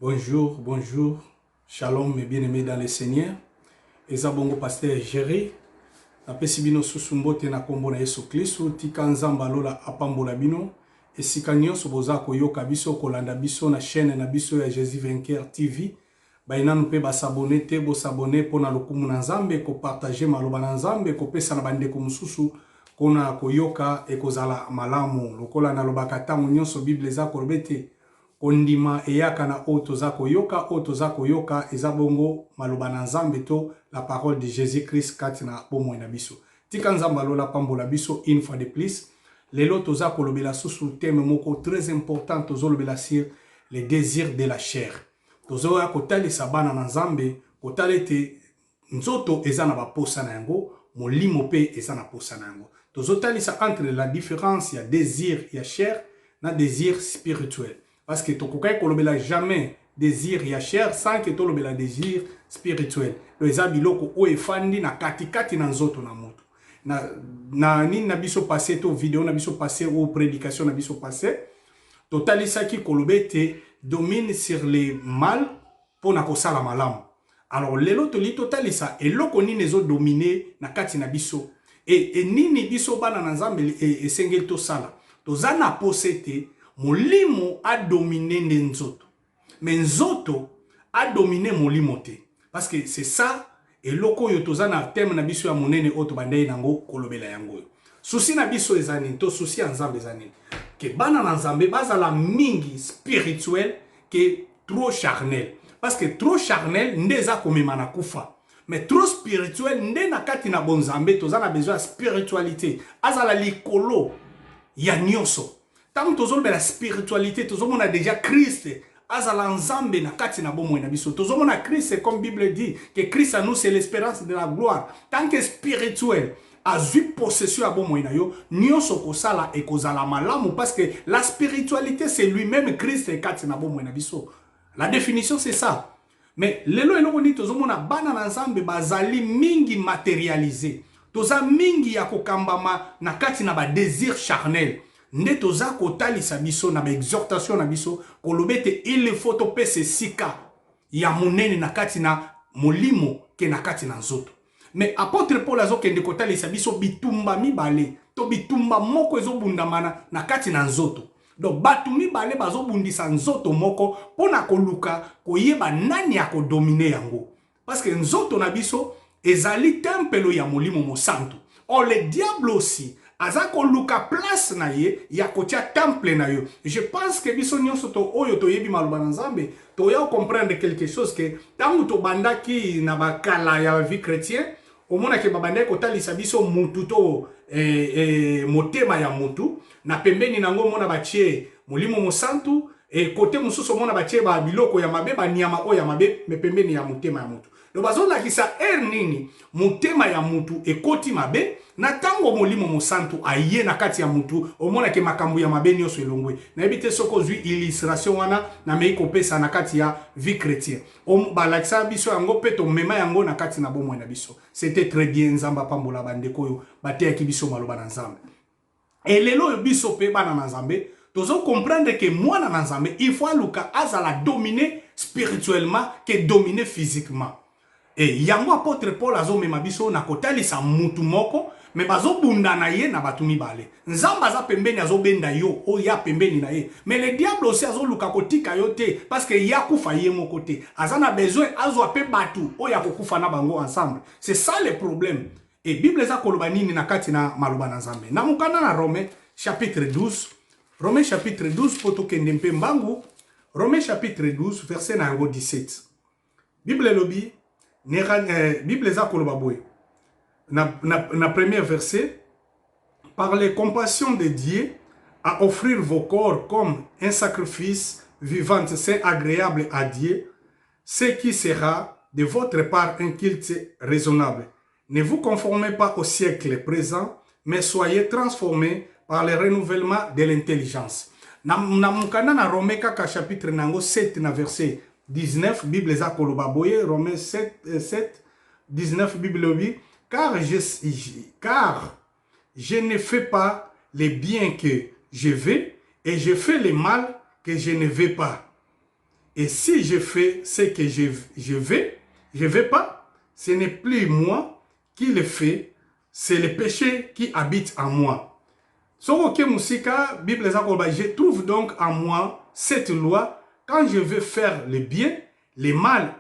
Bonjour, bonjour, shalom mes bien-aimés dans le Seigneur. Eza bongo pasteur Géry. Napesi bino susu mbote na kombo na Yesu Kristo tika nzamba lola apambola bino. Esika nyonso boza koyoka biso kolanda biso na chaîne na biso ya Jésus Vainqueur TV. Baina nupe ba s'abonner te bo s'abonner pona lokumu na nzambe ko partager maloba na nzambe ko pesa na bandeko mususu kona koyoka ekozala malamu lokola na lobaka tango nyonso Bible za kolobete. Kondima eyaka na otoza koyoka eza bongo maloba na nzambe to la parole de Jésus-Christ kati na bomoi na biso. Tika nzamba lola pambola biso une fois de plus. Lelo toza kolobela susu thème moko très important tozo lobela sur les désirs de la chair. Tozo ya kotalisa bana na nzambe kotalete nzoto eza na baposa na yango, molimo pe eza na posa na yango. Tozo talisa entre la différence ya désir ya chair na désir spirituel. Parce que tokokai kolobela jamais désir ya chair sans que tolobela désir spirituel. Le eza biloko o efandi na katikati na nzoto na moto. Na nini na biso passé to vidéo na biso passé ou prédication na biso passé. Totalisa ki kolobete domine sur les mal pour na kosala malamu. Alors lelo toli totalisa eloko nini ezo dominer na kati na biso. Et nini biso bana na nzambe esengeli to sala. Toza na posete molimo a dominé nzoto. Mais nzoto a dominé molimo te. Parce que c'est ça, et loko yo toza na thème na biso ya monene oto bandei nango kolobela yango. Souci na biso ezanini, to souci ya nzambe ezanini. Que bana na nzambe bazala mingi spirituel que trop charnel. Parce que trop charnel ndeza komema na kufa. Mais trop spirituel nde na kati na bonzambe toza na besoin de spiritualité. Azala likolo ya nyonso. Tant que la spiritualité, on a déjà Christ. Azala nzambe na kati na bomoi na biso. Tozomona na Christ, comme Bible dit, que Christ à nous c'est l'espérance de la gloire. Tant que spirituel, azui possession à bomoi na yo, nyonso kosala e kozala malamu parce que la spiritualité c'est lui-même Christ et kati na bomoi na biso. La définition c'est ça. Mais lelo eloko ni tozomona bana na nzambe bazali mingi matérialisé. Toza mingi ya kokambama na kati na ba désir charnel. Nde toza kotalisa biso na ba exhortation na biso kolobete il faut to pese sika ya monene na kati na molimo ke na kati na nzoto. Mais apôtre Paul azo kende kotalisa biso bitumba mibale to bitumba moko ezobundamana na kati na nzoto. Donc batu mibale bazobundisa nzoto moko pona koluka koyeba nani ya kodomine yango. Parce que nzoto na biso ezali tempelo ya molimo mosantu. Or le diable aussi azako luka place na ye ya kotia temple na yo. Je pense que biso nyonso to oyo to yebi maluba na nzambe to ya comprendre quelque chose que tangu to bandaki na bakala ya vie chrétien omona ke babanda ko talisa biso mutu to motema ya mutu na pembeni nango mona batie molimo mosantu e kote mususu mona batie ba biloko ya mabe ba nyama o ya mabe me pembeni ya motema ya mutu. Le bazona kisa nini motema ya mutu ekoti mabe na tango molimo mosantu aye na kati ya mutu omona ke makambu ya mabe nyonso elongwe na ebite soko zwi illustration wana na meiko pesa na kati ya vie chrétien balakisa biso yango pe to mema yango na kati na bomoi na biso. C'était très bien nzamba pambola bandeko yo bateyaki biso maloba na nzambe. Et lelo yo biso pe bana na nzambe tozo comprendre que mwana na nzambe il faut aluka azala dominer spirituellement que dominer physiquement. Et yango apôtre Paul azo mema biso na kotalisa mutu moko me bazo bunda na ye na batu mibale. Nzamba za pembeni azo benda yo o ya pembeni na ye. Mais le diable aussi azo luka kotika yo te parce que ya kufa ye moko te. Azana besoin azo ape batu o ya kokufa na bango ensemble. C'est ça le problème. Et Bible za koloba nini na kati na maloba na nzambe. Na mukana na Romains chapitre 12. Romains chapitre 12 poto kende mpe mbangu. Romains chapitre 12 verset na yango 17. Bible lobi Bible za koloba boy. Na premier verset, par les compassions de Dieu, à offrir vos corps comme un sacrifice vivant, saint, agréable à Dieu, ce qui sera de votre part un culte raisonnable. Ne vous conformez pas au siècle présent, mais soyez transformés par le renouvellement de l'intelligence. Na mukana na Romeka ka chapitre nango 7 na verset 19, Bible za koloba boye, Romains 7, 19, Bible obi, car je ne fais pas les biens que je veux et je fais le mal que je ne veux pas. Et si je fais ce que je vais pas, ce n'est plus moi qui le fais, c'est le péché qui habite en moi. Bible, je trouve donc en moi cette loi, quand je veux faire le bien, le mal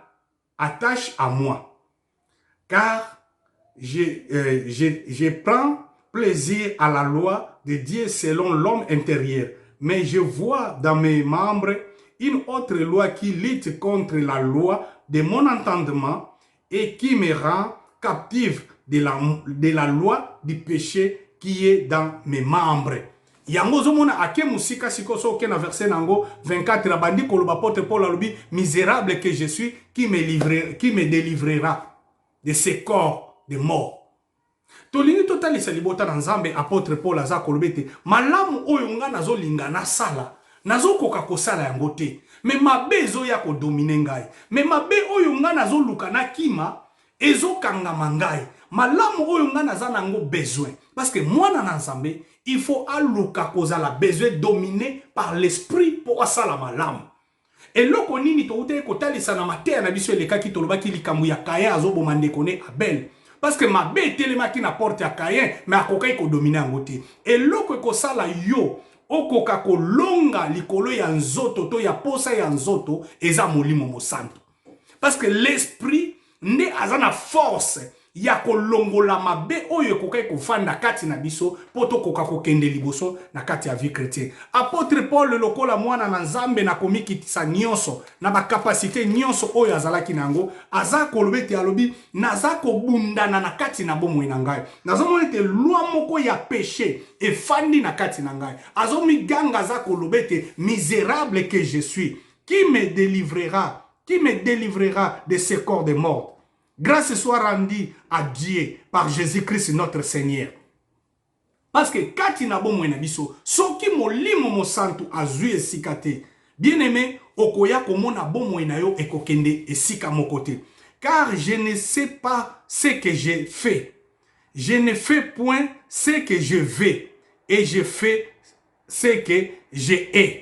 attache à moi. Car je prends plaisir à la loi de Dieu selon l'homme intérieur. Mais je vois dans mes membres une autre loi qui lutte contre la loi de mon entendement et qui me rend captive de la loi du péché qui est dans mes membres. Yango zomona ake musika sikoso ke na verset nango 24 la bandi koloba apôtre Paul alobi misérable que je suis qui me délivrera de ce corps de mort. Tolingi totalisa libota na Nzambe apôtre Paul aza kolobete malamu oyo nga nazo linga na sala nazo koka kosala yango te mais mabe ezo ya ko dominer ngai mais mabe oyo nga nazo luka na kima ezo kangama ngai malamu oyo nga naza nango besoin parce que mwana na Nzambe il faut aluka kozala besoin dominé par l'esprit pour asala malamu. Et loko nini to ute kotalisa na mateya na biso elekaki tolobaki likambo ya Kain azoboma ndeko ne Abel. Parce que ma bé telemaki na porte ya Kain mais akokai ko dominer yango te. Et loko ekosala yo okoka kolonga likolo ya nzoto to ya posa ya nzoto eza molimo mosantu. Parce que l'esprit nde azana force ya kolongola mabe oyo ekokai kofanda kati na biso poto koka kokende liboso na kati ya vie chrétien. Apôtre Paul lokola mwana na Nzambe na komikitisa nyonso na ba capacité nyonso oyo azalaki nango aza kolobete alobi naza kobundana na kati na bomoi na ngai. Nazomona te loi moko ya péché efandi na kati na ngai. Azomi ganga aza kolobete misérable que je suis, qui me délivrera de ce corps de mort. Grâce soit rendue à Dieu par Jésus-Christ notre Seigneur. Parce que kati na bomo na biso, soki molimo mo santu azui esika te. Bien-aimé, okoya komona bomo na yo ekokende esika moko te. Car je ne sais pas ce que j'ai fait. Je ne fais point ce que je veux et je fais ce que j'ai.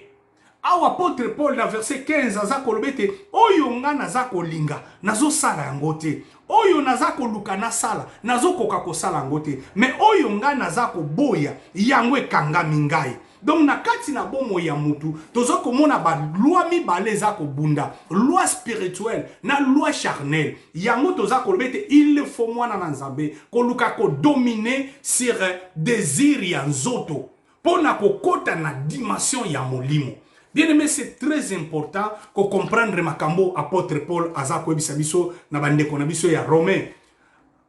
Awa apôtre Paul na verset 15 aza kolobete oyo nga naza kolinga nazo sala yango te oyo naza koluka na sala nazo koka kosala yango te mais oyo nga naza koboya yango ekangami ngai. Donc na kati na bomo ya mutu tozo komona ba loi mibale eza kobunda loi spirituelle na loi charnelle yango toza kolobete il faut mwana na Nzambe koluka ko dominer sur désir ya nzoto pona kokota na dimension ya molimo. Bien-aimé, c'est très important qu'on comprenne makambo apôtre Paul azako bisabiso na bandeko na biso ya Romain.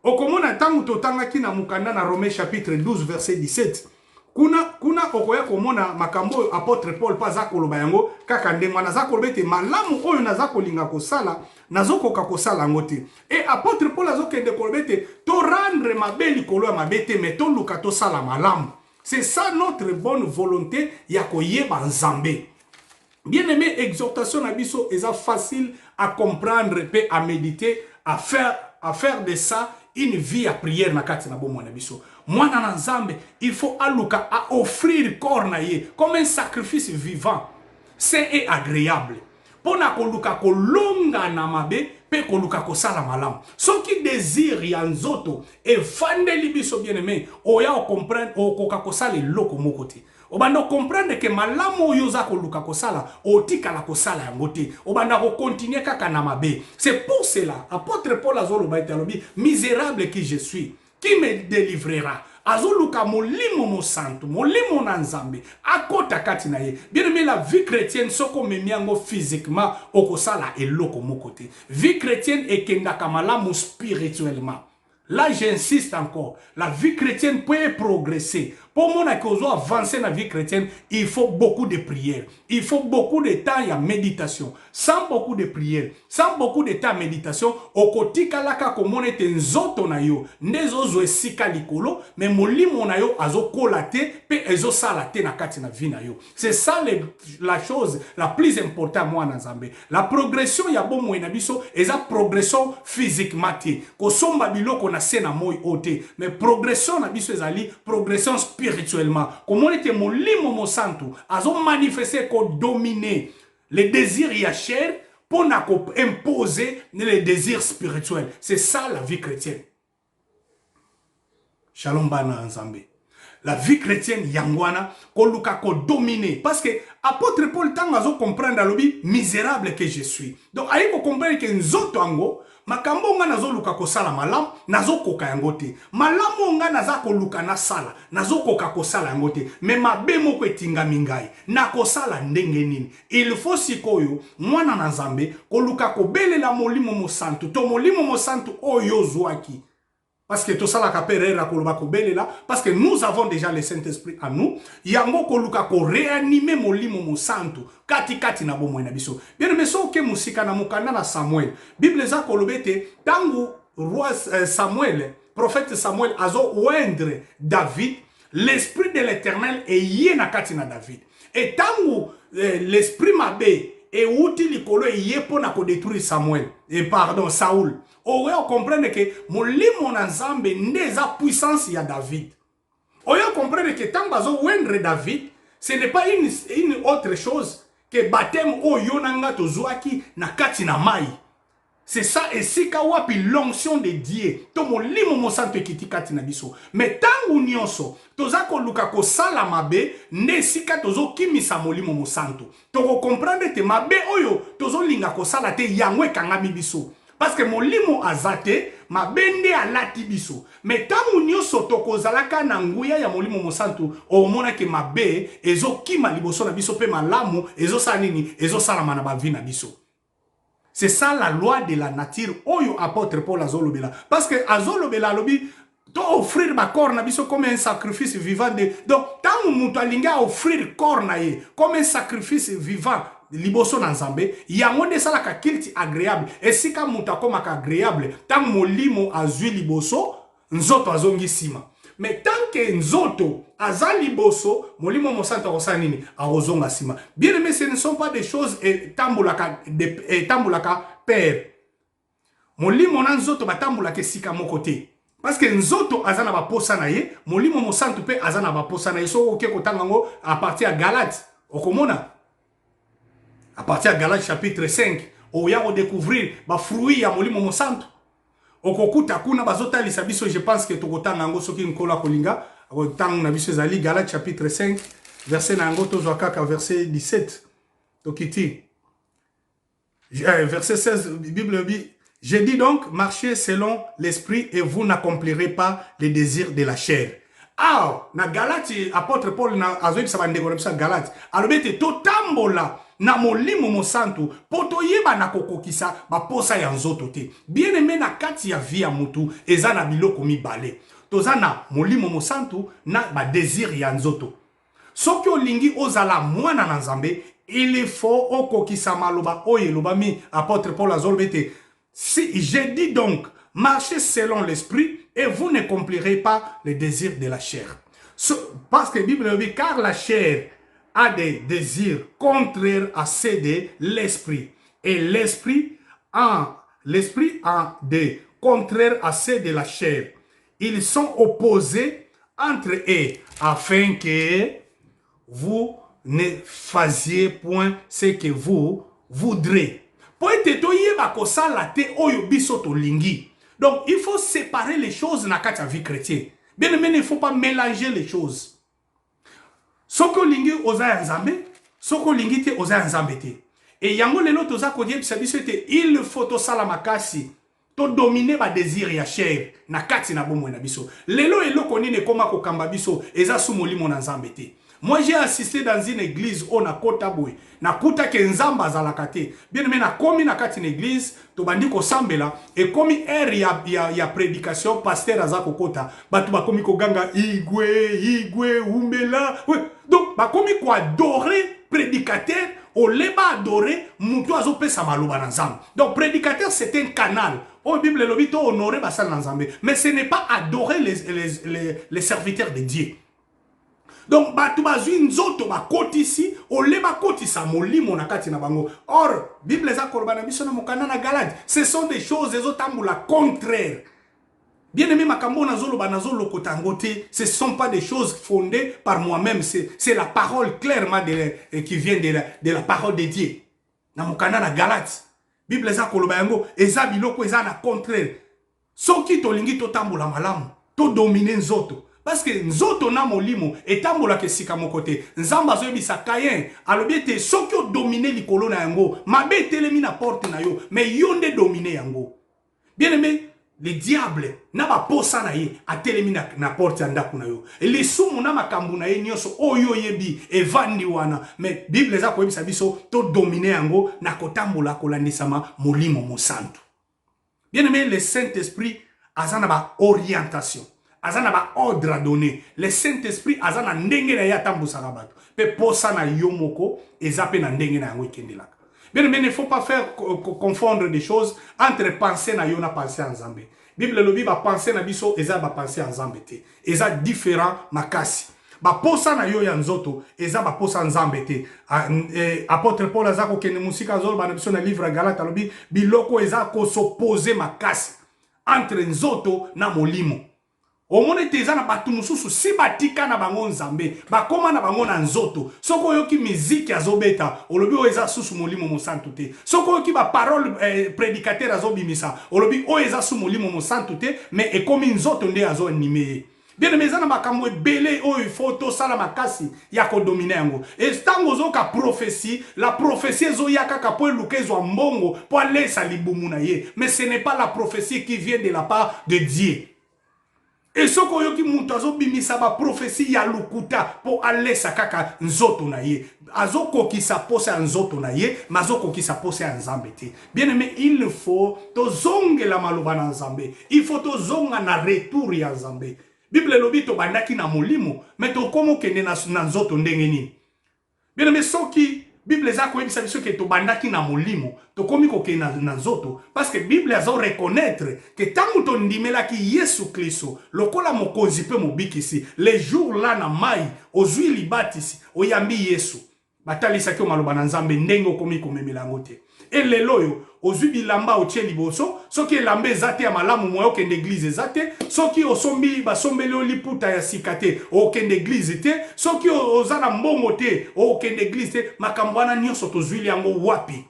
Okomona tangu totanga kina mukanda na Romain chapitre 12 verset 17. Kuna okoya komona makambo apôtre Paul pa zako loba yango kaka ndengwa nazako lobete malamu oyo nazako linga kosala nazoko kakosala ngote. Et apôtre Paul azoko kende kolobete to rendre mabeli kolo ya mabete mais to luka to sala malamu. C'est ça notre bonne volonté ya koyeba Nzambe. Bien-aimé, exhortation à biso est facile à comprendre et à méditer, à faire de ça une vie à prière na kati na bomo na biso. Mwana na Nzambe, il faut aluka à offrir corps na ye comme un sacrifice vivant, sain et agréable. Pona koluka kolonga na mabe pe koluka kosala malamu. Soki désir ya nzoto e fandeli biso bien-aimé, oya o comprendre o koka kosala loko moko te. Obanda comprendre que malamu oyo za koluka kosala otika la kosala yango te. Obanda ko continuer kaka na mabe. C'est pour cela apôtre Paul azoloba italobi misérable que je suis, qui me délivrera. Azoluka molimo mo santo, molimo na Nzambe, akota kati na ye. Bien aimé, la vie chrétienne soko memiango physiquement okosala eloko moko te. Vie chrétienne ekendaka malamu spirituellement. Là, j'insiste encore. La vie chrétienne peut progresser. Pour mon avancer dans la vie chrétienne, il faut beaucoup de prières. Il faut beaucoup de temps et méditation. Sans beaucoup de prières, sans beaucoup de temps et méditation, au kotika laka komone te nzoto na yo, nezo zo esika likolo, mais molimo na yo azo kolate, pe ezo salate na kati na vie na yo. C'est ça la chose la plus importante moi na Nzambe. La progression ya bon mo na biso, eza progression physiquement te. Ko somba biloko na sena moi ote, mais progression na biso ezali progression spirituellement. Comment était molimo mo santo, azo manifester ko dominer Les désirs yachères pour imposer les désirs spirituels. C'est ça la vie chrétienne. Shalom bana Nzambe. La vie chrétienne yangwana koluka ko dominer parce que apôtre Paul tangazo comprendre alobi misérable que je suis. Donc ayi ko comprendre que nzoto ango makambo nga nazo luka ko sala malam nazo koka yango te. Malamu nga naza ko luka na sala nazo koka ko sala yango te. Mais mabe moko etinga mingai na ko sala ndenge nini. Il faut sikoyo mwana na Nzambe ko luka ko belela molimo mo santu to molimo mo santu oyo zwaki. Parce que tout ça la capérera koloba ko belela parce que nous avons déjà le Saint-Esprit en nous. Yango koluka ko réanimer molimo mo santu kati na bomwe na biso. Bien mais so ke musika na mukanda na Samuel. Bible za kolobete tangu roi Samuel, prophète Samuel azo oindre David, l'esprit de l'Éternel est yé na kati na David. Et tangu l'esprit mabe et outi likolo yé pona ko détruire Samuel. Et pardon Saoul. On comprend que molimo na Nzambe ndeza puissance ya David. On comprend que tant bazo wendre David, ce n'est pas une autre chose que baptême o yonanga tozuaki na kati na mai. C'est ça et sika wapi l'onction de Dieu. To molimo mo santo kiti kati na biso. Mais tangu nyonso tozako luka ko sala mabe ne sika tozo kimisa molimo mo santo. To comprendre te mabe oyo tozo linga ko sala te yangwe kangami biso. Parce que mon limo azate, ma bende alati biso. Mais tangu nyonso tokozalaka na nguya ya molimo mosantu, o mona ke mabe ezo kima liboso na biso pe malamu ezo sanini ezo salama na bavi na biso. C'est ça la loi de la nature. Oyo apôtre Paul azolobela. Parce que azolobela lobi to offrir ma corps na biso comme un sacrifice vivant de. Donc tangu mutu alinga offrir corps na ye comme un sacrifice vivant. Liboso na Nzambe yango nde salaka kilti agréable esika muta komaka agréable tant molimo azui liboso nzoto azongi sima mais tant que nzoto aza liboso molimo mosanto akosala nini akozonga sima. Bien aimé, ce ne sont pas des choses tambolaka père molimo na nzoto batambulaka esika moko te parce que nzoto azana ba posa na ye molimo mosanto pe azana ba posa na ye so oke kotanga ngo à partir à Galates okomona. À partir de Galates chapitre 5, on va découvrir les fruits ya molimo mosanto. Okokuta kuna bazota lisabiso, je pense que tokotanga ngo soki nkola kolinga, tang na biso zali Galates chapitre 5, verset na ngo tozwa kaka verset 17. Tokiti. Verset 16, Bible dit, je dis donc, marchez selon l'esprit et vous n'accomplirez pas les désirs de la chair. Ah, na Galati, apôtre Paul na azoyi sabandeko na Galati, alobete totambola na molimo mosantu poto yeba na kokokisa ba posa ya nzoto te. Bien aimé na kati ya vie ya mutu eza na biloko mibale. Toza na molimo mosantu na ba désir ya nzoto. Soki olingi ozala mwana na Nzambe, il faut okokisa maloba oye lobami apôtre Paul azolobete. Si je dis donc marchez selon l'esprit et vous n'accomplirez pas les désirs de la chair. Parce que la Bible dit, car la chair a des désirs contraires à ceux de l'esprit. Et l'esprit a des contraires à ceux de la chair. Ils sont opposés entre eux afin que vous ne fassiez point ce que vous voudrez. Donc, il faut séparer les choses dans la vie chrétienne. Bien aimé, il ne faut pas mélanger les choses. Soko lingi oza nzambe, soko lingi te oza nzambe te. Et yango lelo toza kodie bisabiso te, il faut to sala makasi, to dominer ba désir ya chair na kati na bomwe na biso. Lelo eloko nini koma ko kamba biso eza sous molimo na nzambe te. Moi, j'ai assisté dans une église où na kota boy, na kuta ke nzamba zalaka te. Bien aimé, na komi na kati na église, to bandi ko sambela, et komi ya prédication, pasteur azako kota, batu ba komi ko ganga igwe, umbela. Ouais. Donc, ba komi ko adorer prédicateur, au leba adorer, mutu azo pesa maloba na nzambe. Donc, prédicateur, c'est un canal. Oh, Bible lobito honorer basal na nzambe. Mais ce n'est pas adorer les serviteurs de Dieu. Donc, batu bazui nzoto ba koti ici, ole ba koti sa molimo na kati na bango. Or, Bible za korba na biso na mokanda na Galate, ce sont des choses ezotambula contraires. Bien aimé makambo na zolo ba na zolo kotangote, ce sont pas des choses fondées par moi-même, c'est la parole clairement qui vient de la parole de Dieu. na mokanda na Galate Bible eza koloba yango eza biloko eza na contraire soki tolingi totambola malamu to dominer nzoto parce que nzoto na molimo etambola ke sika moko te nzambe azoyebisa Kayin alobi ete soki odomine likolo na yango mabe etelemi na porte na yo mais yo nde domine yango bien aimé le diable na baposa na ye atelemi na porte ya ndako na yo lisumu na makambo na ye nyonso oyo yebi evandi wana mais Bible eza koyebisa biso to domine yango na kotambola kolandisama molimo mosantu bien aimé le Saint-Esprit azana ba orientation azana ba ordre à donner le Saint-Esprit azana ndenge na ya tambusaka bato pe posa na yo moko eza pe na ndenge na yango ikendelaka. Bien aimé, il ne faut pas faire confondre des choses entre penser na yo na penser en Zambé. Bible lobi ba penser na biso eza ba penser en Zambé te. Eza différent makasi. Ba posa na yo ya nzoto eza ba posa en Zambé te. Apôtre Paul azako kene musika zolo ba na biso na livre Galate lobi biloko eza ko s'opposer makasi entre nzoto na molimo. Omone teza na batu mususu si batika na bango nzambe bakoma na bango na nzoto soko yoki miziki azobeta olobi o eza susu molimo mosantu te soko yoki ba parole prédicateur azobimisa olobi o eza susu molimo mosantu te mais ekomi nzoto nde azo animé bien aimé na makambo ebele oyo photo sala makasi ya ko dominer yango estango zoka prophétie la prophétie ezoyaka ka po elukezwa mbongo po alesa libumu na ye mais ce n'est pas la prophétie qui vient de la part de Dieu. Et ce que yoki mutu azobimisa ba prophétie ya lukuta po alesa kaka nzoto na ye azoko ki sa pose ya nzoto na ye mazoko ki sa pose ya nzambe te. Bien aimé, il faut to zonge la maloba na nzambe, il faut to zonga na retour ya nzambe. Bible lobi to bandaki na molimo mais to komo kende na nzoto ndenge nini. Bien aimé, soki Bible eza koyebisa biso ke to bandaki na molimo to komi koke na nzoto parce que Bible azo reconnaître que tango to ndimelaki Yesu Kristo lokola mokonzi pe mobikisi les jours là na mai ozwi libatisi oyambi Yesu batalisa ke maloba na nzambe ndenge okomi komemela yango te et lelo yo ozwi bilamba otie liboso soki elamba ezate ya malamu moyo okende église ezate soki osombi basombeli oliputa ya sika te okende église te soki oza na mbongo te okende église te makambo wana nyonso tozwili yango wapi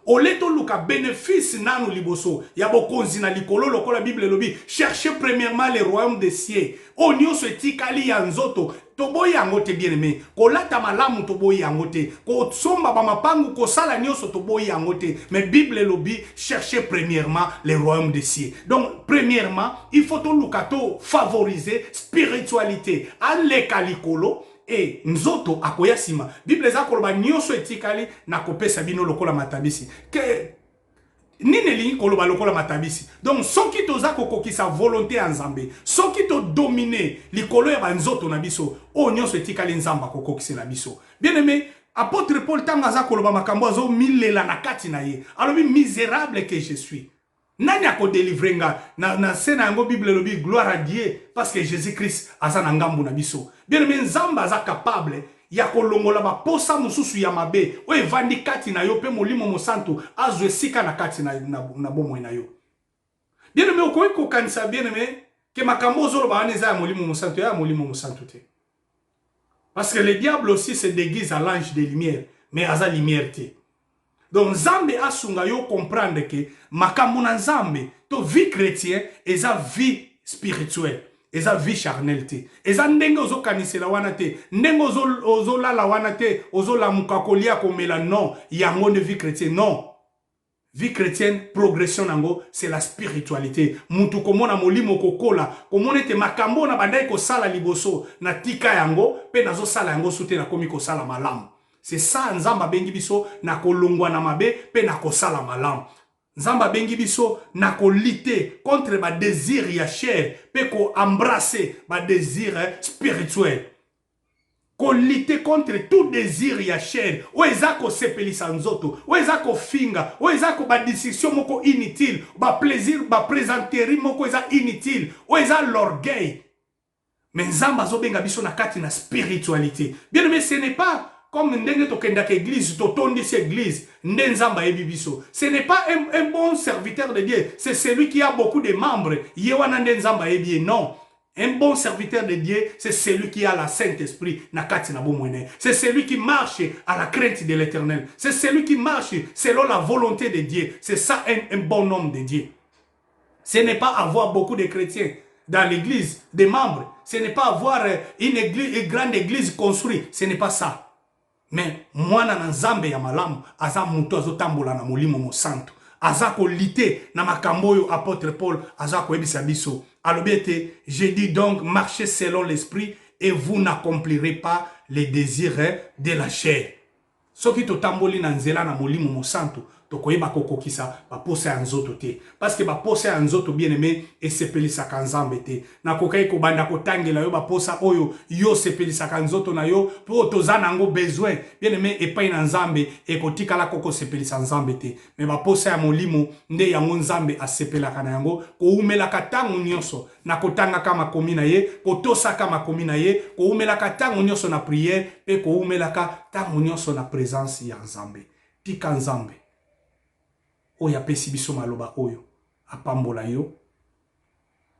oleto luka bénéfice nanu liboso ya bokonzi na likolo lokola Bible lobi cherchez premièrement le royaume des cieux o nyonso etikali ya nzoto toboyi yango te bien aimé kolata malamu toboyi yango te kosomba ba mapangu kosala nyonso toboyi yango te mais Bible lobi cherchez premièrement le royaume des cieux donc premièrement il faut to luka to favoriser spiritualité aleka likolo et nzoto akoya sima Bible eza koloba nyonso etikali na kopesa bino lokola matabisi ke nini lingi koloba lokola matabisi donc soki toza kokokisa volonté ya nzambe soki to dominer likolo ya banzoto na biso o nyonso etikali nzamba kokokisa na biso bien aimé apôtre Paul tanga za koloba makambo azo milela na kati na ye alobi misérable que je suis nani ako délivrer nga na sena yango Bible lobi gloire à Dieu parce que Jésus-Christ aza na ngambu na biso bien aimé nzamba aza capable ya kolongola ba posa mususu ya mabe o evandi kati na yo pe molimo mosantu azwe sika na kati na bomwe na yo bien aimé okoki kokanisa bien aimé ke makambo zoloba wana eza ya molimo mosantu ya molimo mosantu te parce que le diable aussi se déguise à l'ange de lumière mais aza lumière te. Donc Nzambe asunga yo comprendre que makambo na Nzambe to vie chrétien eza vie spirituelle eza vie charnelle te eza ndenge ozo kanisela wana te ndenge ozo lala wana te ozo lamuka kolia komela non yango de vie chrétienne non vie chrétienne progression nango c'est la spiritualité mutu komona molimo kokola komona te makambo na bandai ko sala liboso na tika yango pe nazo sala yango sute na komi ko sala malamu. C'est ça nzamba bengi biso na kolongwa na mabe pe na kosala malamu. Nzamba bengi biso na kolite contre ba désir ya chair pe ko embrasser ba désir spirituel. Kolite contre tout désir ya chair. O ezako sepelisa nzoto, o ezako finga, o ezako ba discussion moko inutile, ba plaisir, ba présenteri moko eza inutile, o eza l'orgueil. Mais nzamba zo benga biso na kati na spiritualité. Bien aimé, ce n'est pas comme ndenge tokenda ke église totondi cette église ndenzamba ebibiso. Ce n'est pas un bon serviteur de Dieu, c'est celui qui a beaucoup de membres. Yewana ndenzamba ebie non. Un bon serviteur de Dieu, c'est celui qui a la Saint-Esprit. C'est celui qui marche à la crainte de l'Éternel. C'est celui qui marche selon la volonté de Dieu. C'est ça un bon homme de Dieu. Ce n'est pas avoir beaucoup de chrétiens dans l'église, des membres. Ce n'est pas avoir une grande église construite. Ce n'est pas ça. Mais moi, na nzambe ya malamu, aza mutu azotambola na molimo mo santo. Aza ko lite na makambo yo apôtre Paul, aza ko ebisa biso. Alobete, je dis donc, marchez selon l'esprit et vous n'accomplirez pas les désirs de la chair. Soki to tamboli na nzela na molimo mo santo, to koyeba kokokisa ba pose ya nzoto te. Parce que ba pose ya nzoto bien aimé et sepelisa kanzambe te. Na kokai ko banda ko tangela yo ba posa oyo yo sepelisa kanzoto na yo po tozana ngo besoin bien aimé et pa na nzambe e kotika la koko sepelisa nzambe te. Mais ba pose ya molimo nde yango nzambe a sepela kana yango ko umela katangu nyonso na kotanga kama komina ye, ko tosa kama komina ye, ko umela katangu nyonso na prière pe ko umela ka tangu nyonso na présence ya nzambe. Tika nzambe oyo apesi biso maloba oyo apambola yo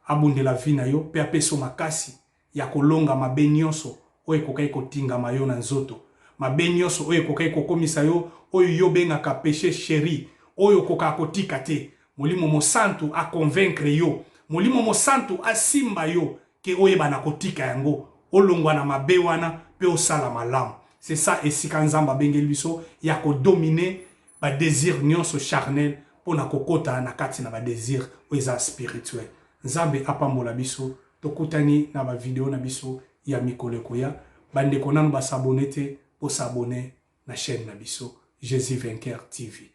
abundela vi na yo pe apeso makasi ya kolonga mabe nyonso oyo ekokai kotingama yo na nzoto, mabe nyonso oyo ekokai kokomisa yo oyo yo bengaka péché chéri oyo koka kotika te. Molimo mo santu a convaincre yo, molimo mo santu asimba yo ke oyeba na kotika yango olongwa na mabe wana pe osala malamu. C'est ça esika nzamba bengeli biso ya ko dominer ba désir nyonso charnel pona kokota na kati na ba désir oza spirituel. Nzambe apambola biso tokutani na ba vidéo na biso ya mikoleko ya bande konanu ba s'abonner te po s'abonner na chaîne na biso Jésus Vainqueur TV.